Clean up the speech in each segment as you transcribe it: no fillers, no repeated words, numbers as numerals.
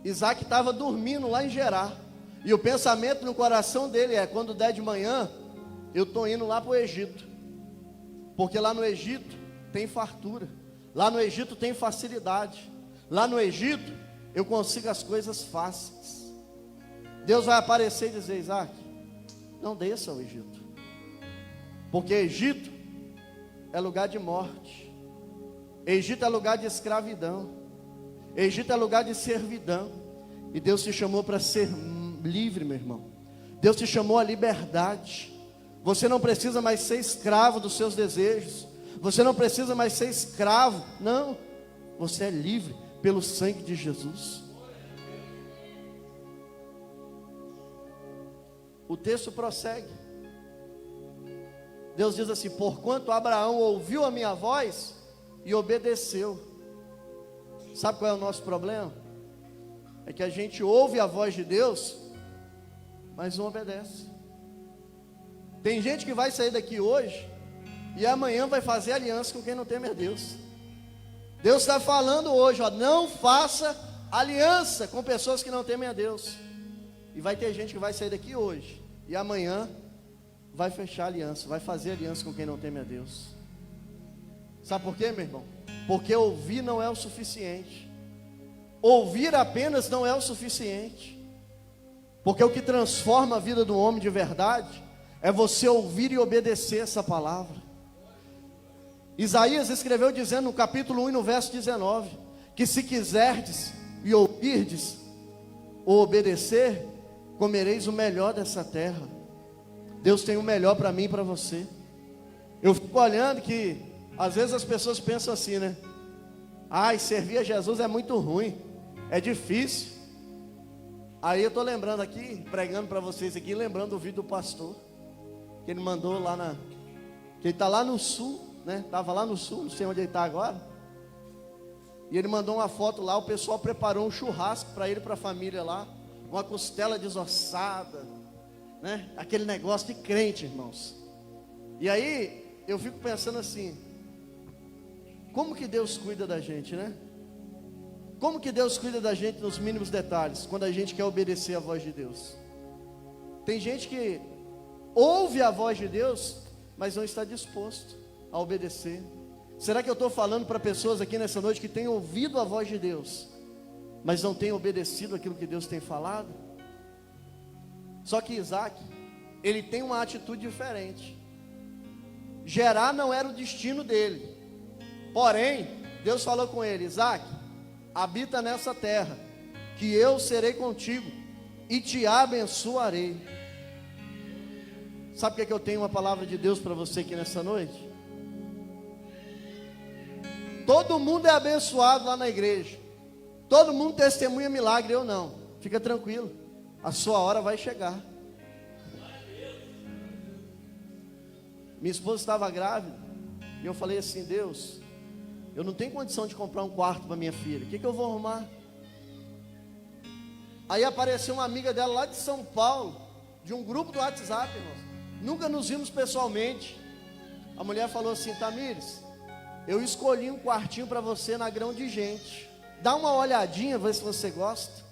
Isaac estava dormindo lá em Gerar. E o pensamento no coração dele é: quando der de manhã, eu estou indo lá para o Egito. Porque lá no Egito tem fartura. Lá no Egito tem facilidade. Lá no Egito eu consigo as coisas fáceis. Deus vai aparecer e dizer: Isaac, não desça ao Egito. Porque Egito é lugar de morte. Egito é lugar de escravidão. Egito é lugar de servidão. E Deus te chamou para ser livre, meu irmão. Deus te chamou à liberdade. Você não precisa mais ser escravo dos seus desejos. Você não precisa mais ser escravo. Não. Você é livre pelo sangue de Jesus. O texto prossegue. Deus diz assim: porquanto Abraão ouviu a minha voz e obedeceu. Sabe qual é o nosso problema? É que a gente ouve a voz de Deus, mas não obedece. Tem gente que vai sair daqui hoje e amanhã vai fazer aliança com quem não teme a Deus. Deus está falando hoje, ó, não faça aliança com pessoas que não temem a Deus. E vai ter gente que vai sair daqui hoje e amanhã vai fechar aliança, vai fazer aliança com quem não teme a Deus. Sabe por quê, meu irmão? Porque ouvir não é o suficiente. Ouvir apenas não é o suficiente. Porque o que transforma a vida do homem de verdade é você ouvir e obedecer essa palavra. Isaías escreveu dizendo no capítulo 1 e no verso 19, que se quiserdes e ouvirdes ou obedecer, comereis o melhor dessa terra. Deus tem o melhor para mim e para você. Eu fico olhando que às vezes as pessoas pensam assim, né? Ai, servir a Jesus é muito ruim, é difícil. Aí eu estou lembrando aqui, pregando para vocês aqui, lembrando do vídeo do pastor, que ele mandou lá que ele está lá no sul, né? Estava lá no sul, não sei onde ele está agora. E ele mandou uma foto lá, o pessoal preparou um churrasco para ele e para a família lá, uma costela desossada, né? Aquele negócio de crente, irmãos. E aí eu fico pensando assim: como que Deus cuida da gente, né? Como que Deus cuida da gente nos mínimos detalhes, quando a gente quer obedecer a voz de Deus? Tem gente que ouve a voz de Deus, mas não está disposto a obedecer. Será que eu estou falando para pessoas aqui nessa noite que têm ouvido a voz de Deus, mas não têm obedecido aquilo que Deus tem falado? Só que Isaac, ele tem uma atitude diferente. Gerar não era o destino dele. Porém, Deus falou com ele: Isaac, habita nessa terra, que eu serei contigo e te abençoarei. Sabe o que eu tenho uma palavra de Deus para você aqui nessa noite? Todo mundo é abençoado lá na igreja. Todo mundo testemunha milagre, eu não. Fica tranquilo, a sua hora vai chegar. Minha esposa estava grávida e eu falei assim: Deus, eu não tenho condição de comprar um quarto para minha filha, o que eu vou arrumar? Aí apareceu uma amiga dela lá de São Paulo, de um grupo do WhatsApp, irmãos. Nunca nos vimos pessoalmente. A mulher falou assim: Tamires, eu escolhi um quartinho para você na Grão de Gente, dá uma olhadinha, vê se você gosta.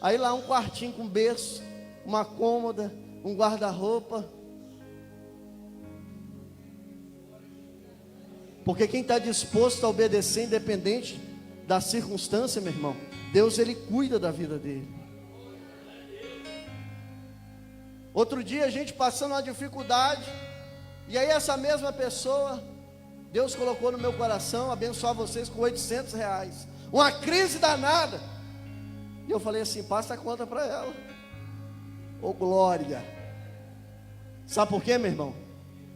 Aí lá um quartinho com berço, uma cômoda, um guarda-roupa. Porque quem está disposto a obedecer, independente da circunstância, meu irmão, Deus, ele cuida da vida dele. Outro dia a gente passando uma dificuldade, e aí essa mesma pessoa, Deus colocou no meu coração abençoar vocês com R$800. Uma crise danada. E eu falei assim: passa a conta para ela. Ô glória. Sabe por quê, meu irmão?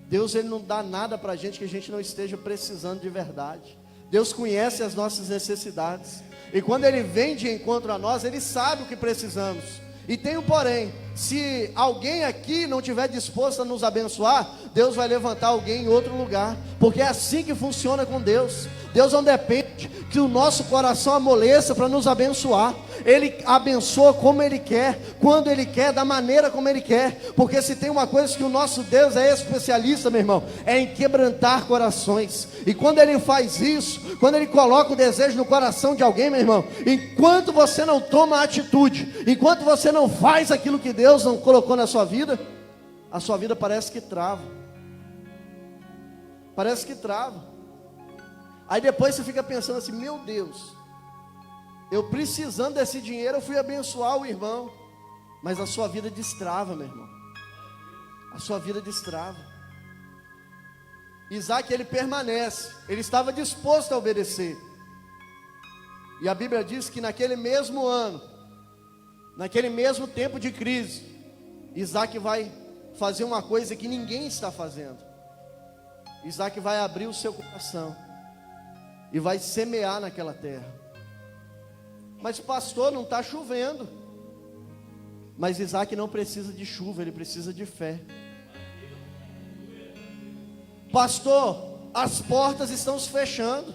Deus, ele não dá nada para a gente que a gente não esteja precisando de verdade. Deus conhece as nossas necessidades, e quando ele vem de encontro a nós, ele sabe o que precisamos. E tem um porém: se alguém aqui não estiver disposto a nos abençoar, Deus vai levantar alguém em outro lugar, porque é assim que funciona com Deus. Deus não depende que o nosso coração amoleça para nos abençoar. Ele abençoa como Ele quer, quando Ele quer, da maneira como Ele quer. Porque se tem uma coisa que o nosso Deus é especialista, meu irmão, é em quebrantar corações. E quando Ele faz isso, quando Ele coloca o desejo no coração de alguém, meu irmão, enquanto você não toma atitude, enquanto você não faz aquilo que Deus não colocou na sua vida, a sua vida parece que trava. Parece que trava. Aí depois você fica pensando assim: meu Deus, eu precisando desse dinheiro, eu fui abençoar o irmão. Mas a sua vida destrava, meu irmão. A sua vida destrava. Isaac, ele permanece. Ele estava disposto a obedecer. E a Bíblia diz que naquele mesmo ano, naquele mesmo tempo de crise, Isaac vai fazer uma coisa que ninguém está fazendo. Isaac vai abrir o seu coração e vai semear naquela terra. Mas pastor, não está chovendo. Mas Isaac não precisa de chuva, ele precisa de fé. Pastor, as portas estão se fechando.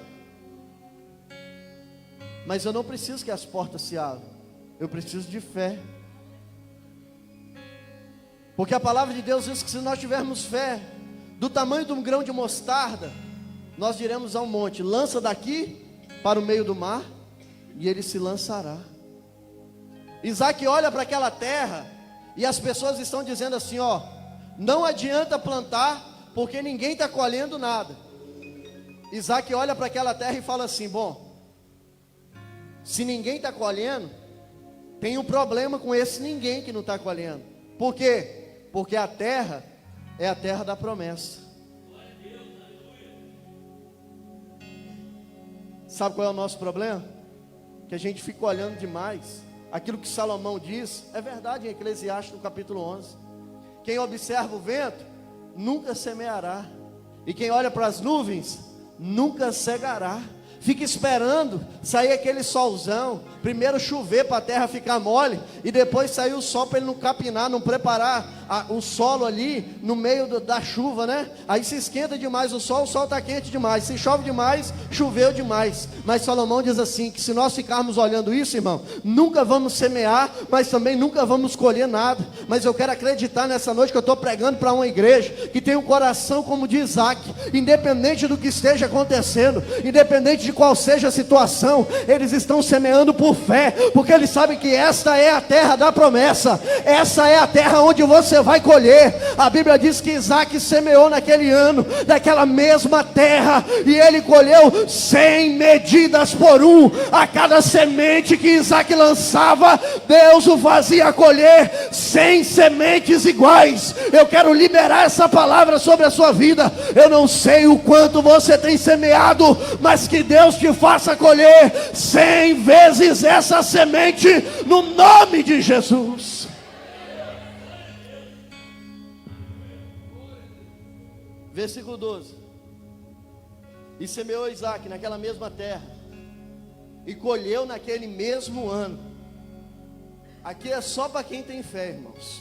Mas eu não preciso que as portas se abram, eu preciso de fé. Porque a palavra de Deus diz que se nós tivermos fé do tamanho de um grão de mostarda, nós diremos a um monte: lança daqui para o meio do mar, e ele se lançará. Isaac olha para aquela terra, e as pessoas estão dizendo assim: ó, não adianta plantar, porque ninguém está colhendo nada. Isaac olha para aquela terra e fala assim: bom, se ninguém está colhendo, tem um problema com esse ninguém que não está colhendo. Por quê? Porque a terra é a terra da promessa. Sabe qual é o nosso problema? Que a gente fica olhando demais. Aquilo que Salomão diz é verdade em Eclesiastes no capítulo 11. Quem observa o vento nunca semeará, e quem olha para as nuvens nunca cegará. Fica esperando sair aquele solzão, primeiro chover para a terra ficar mole, e depois sair o sol para ele não capinar, não preparar o solo ali no meio da chuva, né? Aí se esquenta demais o sol está quente demais, se chove demais, choveu demais. Mas Salomão diz assim, que se nós ficarmos olhando isso, irmão, nunca vamos semear, mas também nunca vamos colher nada. Mas eu quero acreditar nessa noite que eu estou pregando para uma igreja que tem um coração como de Isaac, independente do que esteja acontecendo, independente de qual seja a situação, eles estão semeando por fé, porque eles sabem que esta é a terra da promessa, essa é a terra onde você vai colher. A Bíblia diz que Isaac semeou naquele ano, naquela mesma terra, e ele colheu 100 medidas por um. A cada semente que Isaac lançava, Deus o fazia colher 100 sementes iguais. Eu quero liberar essa palavra sobre a sua vida. Eu não sei o quanto você tem semeado, mas que Deus te faça colher 100 vezes essa semente, no nome de Jesus. Versículo 12. E semeou Isaac naquela mesma terra, e colheu naquele mesmo ano. Aqui é só para quem tem fé, irmãos.